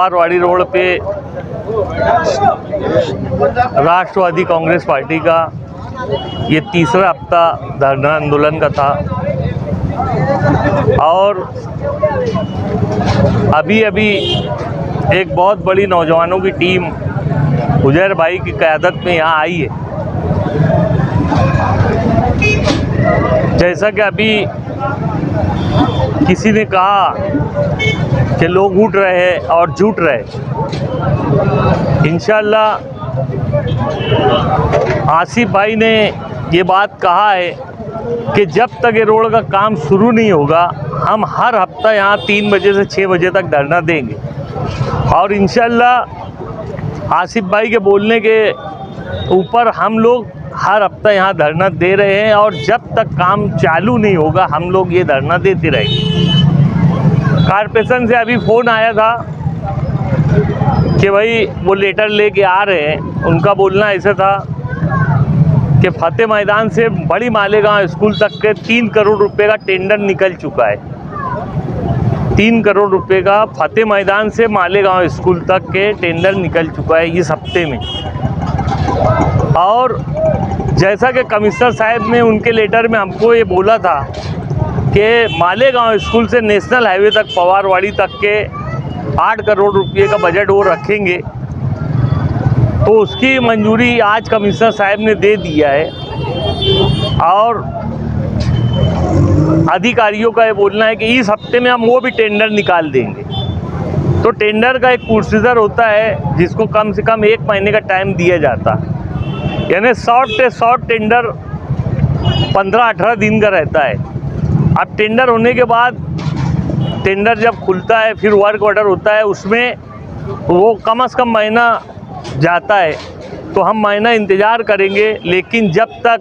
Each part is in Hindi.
पवारवाड़ी रोड पे राष्ट्रवादी कांग्रेस पार्टी का ये तीसरा हफ्ता धरना आंदोलन का था और अभी एक बहुत बड़ी नौजवानों की टीम उजैर भाई की क़यादत में यहाँ आई है। जैसा कि अभी किसी ने कहा कि लोग उठ रहे हैं और जुट रहे, इंशाअल्लाह आसिफ भाई ने ये बात कहा है कि जब तक ये रोड का काम शुरू नहीं होगा हम हर हफ्ता यहाँ 3 बजे से 6 बजे तक धरना देंगे। और इंशाअल्लाह आसिफ भाई के बोलने के ऊपर हम लोग हर हफ्ता यहाँ धरना दे रहे हैं और जब तक काम चालू नहीं होगा हम लोग ये धरना देते रहेंगे। कारपोरेशन से अभी फ़ोन आया था कि भाई वो लेटर लेके आ रहे हैं। उनका बोलना ऐसा था कि फतेह मैदान से बड़ी मालेगांव स्कूल तक के 3 करोड़ रुपए का टेंडर निकल चुका है। 3 करोड़ रुपए का फतेह मैदान से मालेगांव स्कूल तक के टेंडर निकल चुका है इस हफ्ते में। और जैसा कि कमिश्नर साहब ने उनके लेटर में हमको ये बोला था कि मालेगांव स्कूल से नेशनल हाईवे तक पवारवाड़ी तक के 8 करोड़ रुपये का बजट वो रखेंगे, तो उसकी मंजूरी आज कमिश्नर साहब ने दे दिया है। और अधिकारियों का ये बोलना है कि इस हफ्ते में हम वो भी टेंडर निकाल देंगे। तो टेंडर का एक प्रोसीजर होता है जिसको कम से कम 1 महीने का टाइम दिया जाता है, यानी शॉर्ट टेंडर 15-18 दिन का रहता है। अब टेंडर होने के बाद टेंडर जब खुलता है फिर वर्क ऑर्डर होता है, उसमें वो कम से कम महीना जाता है। तो हम महीना इंतज़ार करेंगे, लेकिन जब तक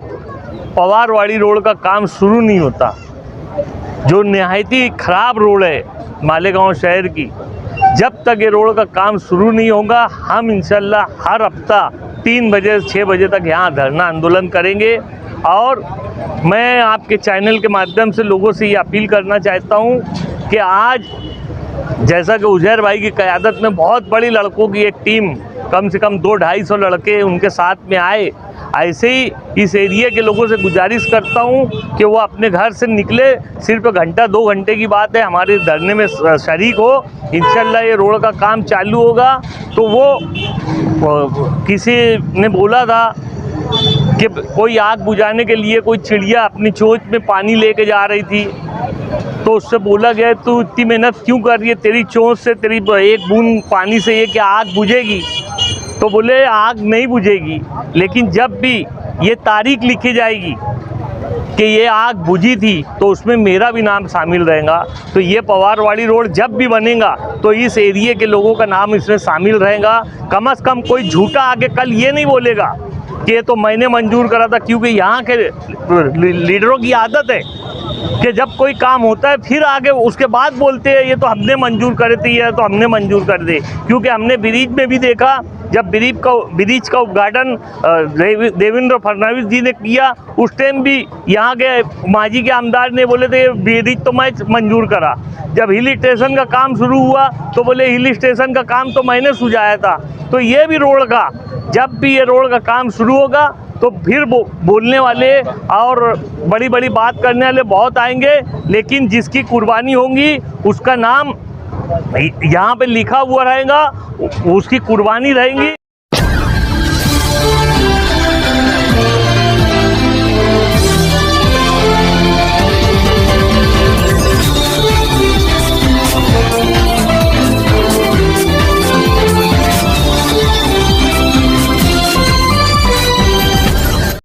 पवारवाड़ी रोड का काम शुरू नहीं होता, जो नहायत ही ख़राब रोड है मालेगांव शहर की, जब तक ये रोड का काम शुरू नहीं होगा हम इंशाल्लाह हर हफ्ता 3 बजे से 6 बजे तक यहाँ धरना आंदोलन करेंगे। और मैं आपके चैनल के माध्यम से लोगों से ये अपील करना चाहता हूँ कि आज जैसा कि उजैर भाई की क़यादत में बहुत बड़ी लड़कों की एक टीम, कम से कम 200-250 लड़के उनके साथ में आए, ऐसे ही इस एरिया के लोगों से गुजारिश करता हूँ कि वो अपने घर से निकले, सिर्फ घंटा 2 घंटे की बात है, हमारे धरने में शरीक हो। इंशाल्लाह ये रोड का काम चालू होगा। तो वो किसी ने बोला था कि कोई आग बुझाने के लिए कोई चिड़िया अपनी चोंच में पानी लेके जा रही थी, तो उससे बोला गया तू इतनी मेहनत क्यों कर रही है, तेरी चोंच से तेरी एक बूंद पानी से ये क्या आग बुझेगी? तो बोले आग नहीं बुझेगी, लेकिन जब भी ये तारीख लिखी जाएगी कि ये आग बुझी थी तो उसमें मेरा भी नाम शामिल रहेगा। तो ये पवारवाड़ी रोड जब भी बनेगा तो इस एरिया के लोगों का नाम इसमें शामिल रहेगा। कम से कम कोई झूठा आगे कल ये नहीं बोलेगा कि ये तो मैंने मंजूर करा था, क्योंकि यहाँ के लीडरों की आदत है कि जब कोई काम होता है फिर आगे उसके बाद बोलते हैं ये तो हमने मंजूर करे थे, ये तो हमने मंजूर कर दे। क्योंकि हमने ब्रिज में भी देखा, जब ब्रिज का उद्घाटन देवेंद्र फडणवीस जी ने किया, उस टाइम भी यहाँ के मांझी के आमदार ने बोले थे ब्रिज तो मैं मंजूर करा। जब हिल स्टेशन का काम शुरू हुआ तो बोले हिल स्टेशन का काम तो मैंने सुझाया था। तो ये भी रोड का, जब भी ये रोड का काम शुरू होगा तो फिर बोलने वाले और बड़ी बड़ी बात करने वाले बहुत आएंगे, लेकिन जिसकी कुर्बानी होगी उसका नाम यहाँ पे लिखा हुआ रहेगा, उसकी कुर्बानी रहेगी।